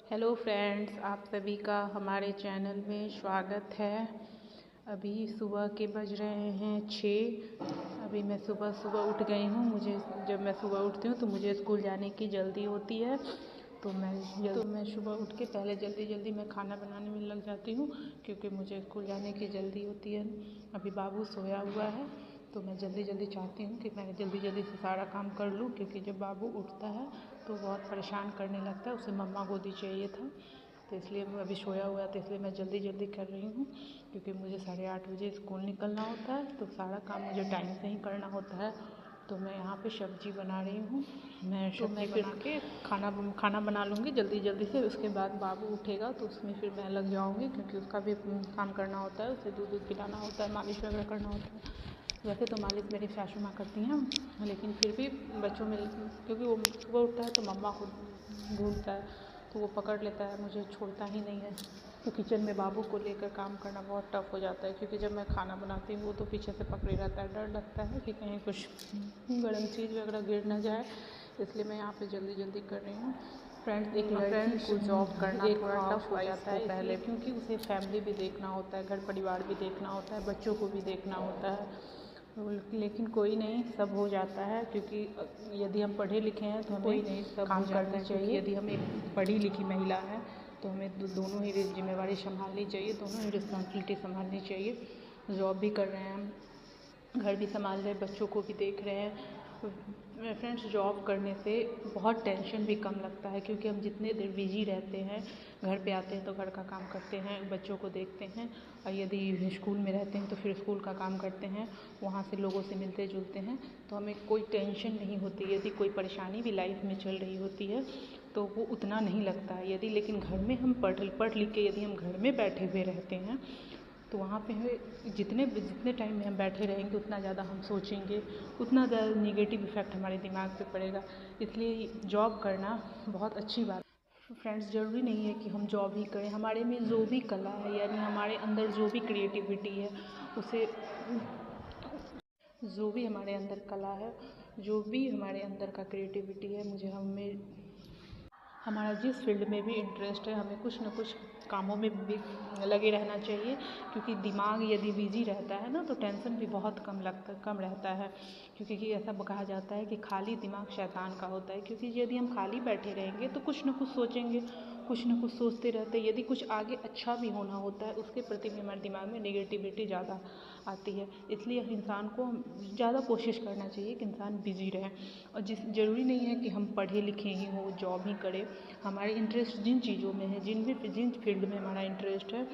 Hello friends, आप सभी का हमारे चैनल में स्वागत है। अभी सुबह के बज रहे हैं 6। अभी मैं सुबह सुबह उठ गई हूँ। जब मैं सुबह उठती हूँ तो मुझे स्कूल जाने की जल्दी होती है, तो मैं सुबह उठ के पहले जल्दी मैं खाना बनाने में लग जाती हूँ, क्योंकि मुझे स्कूल जाने की जल्दी होती है। अभी बाबू सोया हुआ है, तो मैं जल्दी चाहती हूँ कि मैं जल्दी से सारा काम कर लूँ, क्योंकि जब बाबू उठता है तो बहुत परेशान करने लगता है। उसे मम्मा गोदी चाहिए था, तो इसलिए वो अभी सोया हुआ है, तो इसलिए मैं जल्दी कर रही हूँ, क्योंकि मुझे 8:30 बजे स्कूल निकलना होता है, तो सारा काम मुझे टाइम से ही करना होता है। तो मैं यहाँ पे सब्जी बना रही हूँ। मैं फिर बना के खाना बना लूँगी जल्दी से। उसके बाद बाबू उठेगा तो उसमें फिर मैं लग जाऊँगी, क्योंकि उसका भी काम करना होता है, उसे दूध पिलाना होता है, मालिश वगैरह करना होता है। वैसे तो मालिश मेरी सासू माँ करती हैं, लेकिन फिर भी बच्चों में, क्योंकि वो सुबह उठता है तो मम्मा को ढूंढता है, तो वो पकड़ लेता है, मुझे छोड़ता ही नहीं है। तो किचन में बाबू को लेकर काम करना बहुत टफ हो जाता है, क्योंकि जब मैं खाना बनाती हूँ वो तो पीछे से पकड़े रहता है। डर लगता है कि कहीं कुछ गर्म चीज़ वगैरह गिर ना जाए, इसलिए मैं यहाँ पे जल्दी कर रही हूँ। फ्रेंड्स, एक लड़की को जॉब करना थोड़ा टफ हो जाता है पहले, क्योंकि उसे फैमिली भी देखना होता है, घर परिवार भी देखना होता है, बच्चों को भी देखना होता है। लेकिन कोई नहीं, सब हो जाता है, क्योंकि यदि हम पढ़े लिखे हैं तो हमें काम करना चाहिए। यदि हम एक पढ़ी लिखी महिला हैं तो हमें दोनों ही जिम्मेवारी संभालनी चाहिए, दोनों ही रिस्पॉन्सिबिलिटी संभालनी चाहिए। जॉब भी कर रहे हैं हम, घर भी संभाल रहे हैं, बच्चों को भी देख रहे हैं। फ्रेंड्स, जॉब करने से बहुत टेंशन भी कम लगता है, क्योंकि हम जितने देर बिजी रहते हैं, घर पे आते हैं तो घर का काम करते हैं, बच्चों को देखते हैं, और यदि स्कूल में रहते हैं तो फिर स्कूल का काम करते हैं, वहाँ से लोगों से मिलते जुलते हैं, तो हमें कोई टेंशन नहीं होती। यदि कोई परेशानी भी लाइफ में चल रही होती है तो वो उतना नहीं लगता है। यदि लेकिन घर में हम पढ़ लिख के यदि हम घर में बैठे हुए रहते हैं, तो वहाँ पे हमें जितने टाइम में हम बैठे रहेंगे उतना ज़्यादा हम सोचेंगे, उतना ज़्यादा निगेटिव इफ़ेक्ट हमारे दिमाग पे पड़ेगा। इसलिए जॉब करना बहुत अच्छी बात है। फ्रेंड्स, ज़रूरी नहीं है कि हम जॉब ही करें, हमारे में जो भी कला है, यानी हमारे अंदर जो भी क्रिएटिविटी है, उसे जो भी हमारे अंदर कला है, जो भी हमारे अंदर का क्रिएटिविटी है, हमारा जिस फील्ड में भी इंटरेस्ट है, हमें कुछ न कुछ कामों में भी लगे रहना चाहिए, क्योंकि दिमाग यदि बिजी रहता है ना, तो टेंशन भी बहुत कम रहता है। क्योंकि ऐसा कहा जाता है कि खाली दिमाग शैतान का होता है, क्योंकि यदि हम खाली बैठे रहेंगे तो कुछ न कुछ सोचेंगे, कुछ न कुछ सोचते रहते हैं। यदि कुछ आगे अच्छा भी होना होता है, उसके प्रति भी हमारे दिमाग में नेगेटिविटी ज़्यादा आती है। इसलिए इंसान को ज़्यादा कोशिश करना चाहिए कि इंसान बिज़ी रहे, और ज़रूरी नहीं है कि हम पढ़े लिखे ही हों, जॉब ही करें। हमारे इंटरेस्ट जिन चीज़ों में है, जिन फील्ड में हमारा इंटरेस्ट है,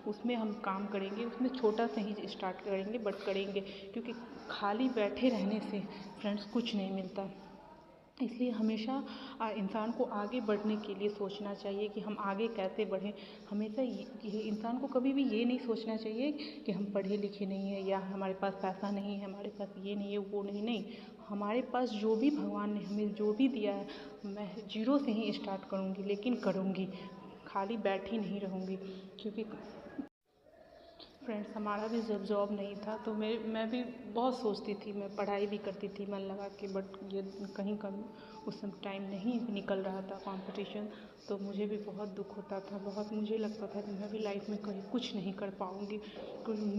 उसमें हम काम करेंगे, उसमें छोटा सा ही स्टार्ट करेंगे, बट करेंगे, क्योंकि खाली बैठे रहने से फ्रेंड्स कुछ नहीं मिलता। इसलिए हमेशा इंसान को आगे बढ़ने के लिए सोचना चाहिए कि हम आगे कैसे बढ़ें। हमेशा ये इंसान को कभी भी ये नहीं सोचना चाहिए कि हम पढ़े लिखे नहीं हैं, या हमारे पास पैसा नहीं है, हमारे पास ये नहीं है, वो नहीं। हमारे पास जो भी भगवान ने हमें जो भी दिया है, मैं ज़ीरो से ही स्टार्ट करूँगी, लेकिन करूँगी, खाली बैठी नहीं रहूँगी। क्योंकि फ्रेंड्स, हमारा भी जब जॉब नहीं था तो मैं भी बहुत सोचती थी, मैं पढ़ाई भी करती थी मन लगा के, बट ये कहीं का उस समय टाइम नहीं निकल रहा था, कंपटीशन, तो मुझे भी बहुत दुख होता था। बहुत मुझे लगता था कि मैं भी लाइफ में कहीं कुछ नहीं कर पाऊँगी,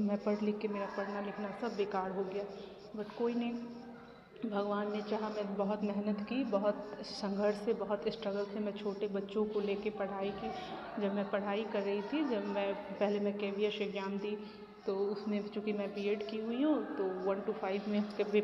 मैं पढ़ लिख के मेरा पढ़ना लिखना सब बेकार हो गया। बट कोई नहीं, भगवान ने चाहा, मैं बहुत मेहनत की, बहुत संघर्ष से, बहुत स्ट्रगल से मैं छोटे बच्चों को लेके पढ़ाई की। जब मैं पढ़ाई कर रही थी, पहले मैं KVS एग्ज़ाम दी, तो उसमें चूँकि मैं B.Ed की हुई हूँ, तो 1 to 5 में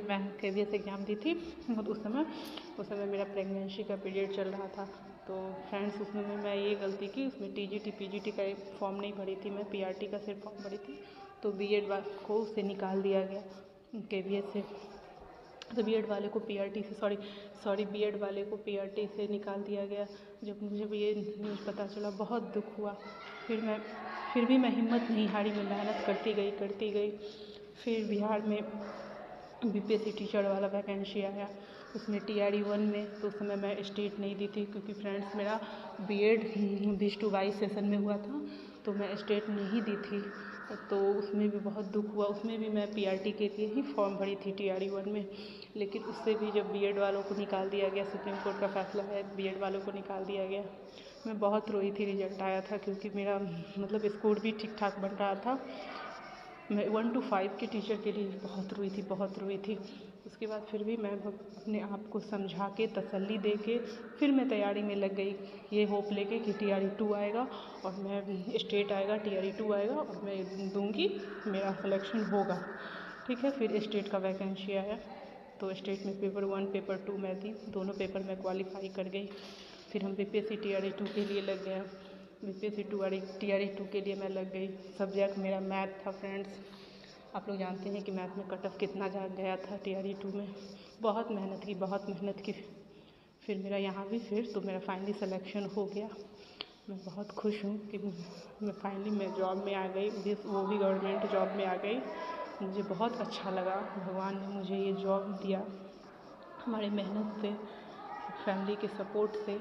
मैं KVS एग्ज़ाम दी थी। और उस समय मेरा प्रेगनेंसी का पीरियड चल रहा था। तो फ्रेंड्स, उसमें मैं ये गलती की, उसमें TGT PGT का एक फॉर्म नहीं भरी थी, मैं PRT का सिर्फ फॉर्म भरी थी, तो B.Ed को उससे निकाल दिया गया KVS से। तो B.Ed वाले को PRT से निकाल दिया गया। जब मुझे ये न्यूज़ पता चला, बहुत दुख हुआ। फिर भी मैं हिम्मत नहीं हारी, मैं मेहनत करती गई। फिर बिहार में BPSC टीचर वाला वैकेंसी आया, उसमें TRE 1 में, तो उस समय मैं स्टेट नहीं दी थी, क्योंकि फ्रेंड्स मेरा B.Ed 20 to 22 सेशन में हुआ था, तो मैं स्टेट नहीं दी थी। तो उसमें भी बहुत दुख हुआ। उसमें भी मैं पीआरटी के लिए ही फॉर्म भरी थी TRE 1 में, लेकिन उससे भी जब बीएड वालों को निकाल दिया गया, सुप्रीम कोर्ट का फैसला है, बीएड वालों को निकाल दिया गया, मैं बहुत रोई थी। रिजल्ट आया था क्योंकि मेरा मतलब स्कोर भी ठीक ठाक बन रहा था। मैं 1 to 5 के टीचर के लिए बहुत रोई थी। उसके बाद फिर भी मैं अपने आप को समझा के, तसल्ली दे के फिर मैं तैयारी में लग गई, ये होप लेके कि TRE 2 आएगा और मैं स्टेट आएगा, TRE 2 आएगा और मैं दूँगी, मेरा सिलेक्शन होगा। ठीक है, फिर स्टेट का वैकेंसी आया तो स्टेट में पेपर 1 पेपर 2 मैं दी, दोनों पेपर मैं क्वालिफाई कर गई। फिर हम BPSC TRE 2 के लिए लग गए। BPSC TRE 2 के लिए मैं लग गई। सब्जेक्ट मेरा मैथ था फ्रेंड्स। आप लोग जानते हैं कि मैथ में कट ऑफ कितना जा गया था TRE 2 में। बहुत मेहनत की। फिर मेरा यहाँ भी फिर तो मेरा फाइनली सिलेक्शन हो गया। मैं बहुत खुश हूँ कि मैं फाइनली जॉब में आ गई, वो भी गवर्नमेंट जॉब में आ गई। मुझे बहुत अच्छा लगा, भगवान ने मुझे ये जॉब दिया। हमारी मेहनत से, फैमिली के सपोर्ट से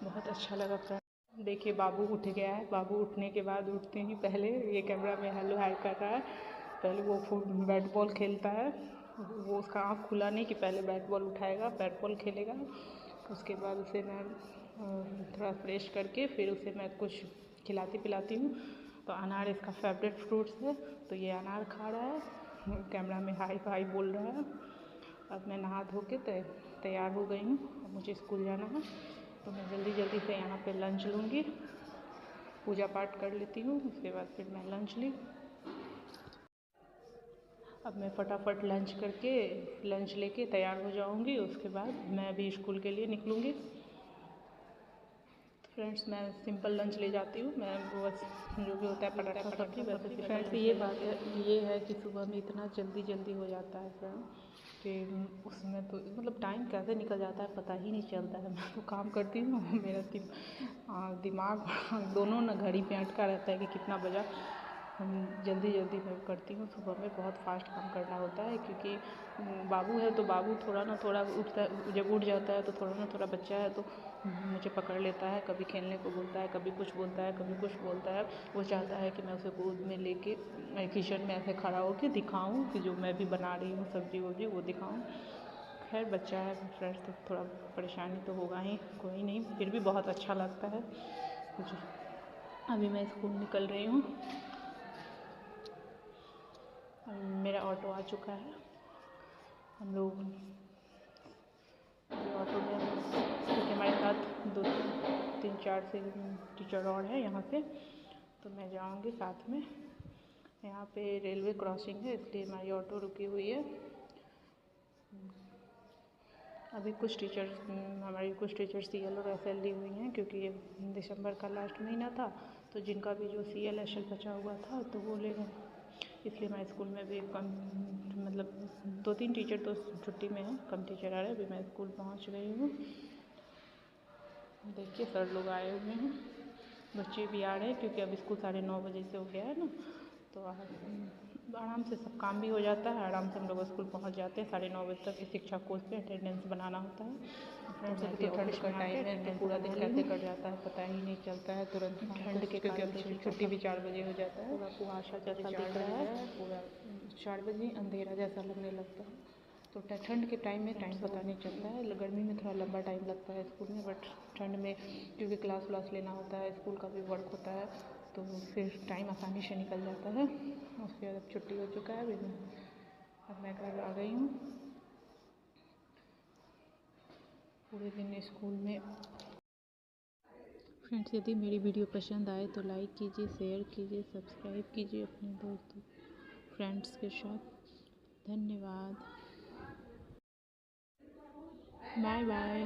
बहुत अच्छा लगा फ्रेंड। देखिए बाबू उठ गया है। बाबू उठने के बाद उठते ही पहले ये कैमरा में हेलो हाय कर रहा है। पहले वो बैट बॉल खेलता है। वो उसका आँख खुला नहीं कि पहले बैट बॉल उठाएगा, बैट बॉल खेलेगा। उसके बाद उसे मैं थोड़ा फ्रेश करके फिर उसे मैं कुछ खिलाती पिलाती हूँ। तो अनार इसका फेवरेट फ्रूट्स है, तो ये अनार खा रहा है, कैमरा में हाय हाय बोल रहा है। अब मैं नहा धो के तैयार हो गई हूँ। अब मुझे स्कूल जाना है, तो मैं जल्दी से यहाँ पे लंच लूँगी, पूजा पाठ कर लेती हूँ। उसके बाद फिर मैं लंच ली। अब मैं फटाफट लंच लेके तैयार हो जाऊँगी। उसके बाद मैं भी स्कूल के लिए निकलूँगी। फ्रेंड्स मैं सिंपल लंच ले जाती हूँ। मैं बस जो भी होता है पराठा सब्जी वैसे। फ्रेंड्स ये है कि सुबह में इतना जल्दी हो जाता है फ्रेंड कि उसमें तो मतलब टाइम कैसे निकल जाता है पता ही नहीं चलता है। मैं तो काम करती हूँ, मेरा दिमाग दोनों ना घड़ी पे अटका रहता है कि कितना बजा। जल्दी मैं करती हूँ। सुबह में बहुत फास्ट काम करना होता है क्योंकि बाबू है तो बाबू थोड़ा ना थोड़ा उठता है। जब उठ जाता है तो थोड़ा ना थोड़ा बच्चा है तो मुझे पकड़ लेता है, कभी खेलने को बोलता है, कभी कुछ बोलता है, कभी कुछ बोलता है। वो चाहता है कि मैं उसे गोद में लेके किचन में ऐसे खड़ा होकर दिखाऊं कि जो मैं भी बना रही हूँ सब्जी वब्जी वो दिखाऊं। खैर बच्चा है फ्रेंड्स तो थोड़ा परेशानी तो होगा ही, कोई नहीं, फिर भी बहुत अच्छा लगता है मुझे। अभी मैं स्कूल निकल रही हूँ। मेरा ऑटो आ चुका है। हम लोग ऑटो में क्योंकि हमारे साथ 2-3-4 से टीचर और हैं यहाँ से, तो मैं जाऊँगी साथ में। यहाँ पे रेलवे क्रॉसिंग है इसलिए हमारी ऑटो रुकी हुई है। अभी हमारी कुछ टीचर्स CL और SL ली हुई हैं क्योंकि ये दिसंबर का लास्ट महीना था, तो जिनका भी जो CL SL बचा हुआ था तो वो ले गए। इसलिए हमारे स्कूल में भी कम मतलब 2-3 टीचर तो छुट्टी में हैं, कम टीचर आ रहे हैं। अभी मैं स्कूल पहुंच गई हूँ। देखिए सर लोग आए हुए हैं, बच्चे भी आ रहे हैं क्योंकि अब स्कूल 9:30 बजे से हो गया है ना, तो आराम से सब काम भी हो जाता है। आराम से हम लोग स्कूल पहुंच जाते हैं 9:30 बजे तक। शिक्षा कोष पे अटेंडेंस बनाना होता है। फ्रेंड्स अभी तो ठंड का टाइम है तो पूरा दिन कैसे कट जाता है पता ही नहीं चलता है तुरंत ठंड के, क्योंकि अब छुट्टी भी 4 बजे हो जाता है। पूरा कुहासा जैसा दिख रहा है, पूरा 4 बजे अंधेरा जैसा लगने लगता है। तो ठंड के टाइम में टाइम पता नहीं चलता है। गर्मी में थोड़ा लंबा टाइम लगता है स्कूल में, बट ठंड में क्योंकि क्लास लेना होता है, स्कूल का भी वर्क होता है, तो फिर टाइम आसानी से निकल जाता है। उसके बाद अब छुट्टी हो चुका है। अब मैं घर आ गई हूँ। पूरे दिन स्कूल में। फ्रेंड्स यदि मेरी वीडियो पसंद आए तो लाइक कीजिए, शेयर कीजिए, सब्सक्राइब कीजिए अपने दोस्तों फ्रेंड्स के साथ। धन्यवाद। Bye bye.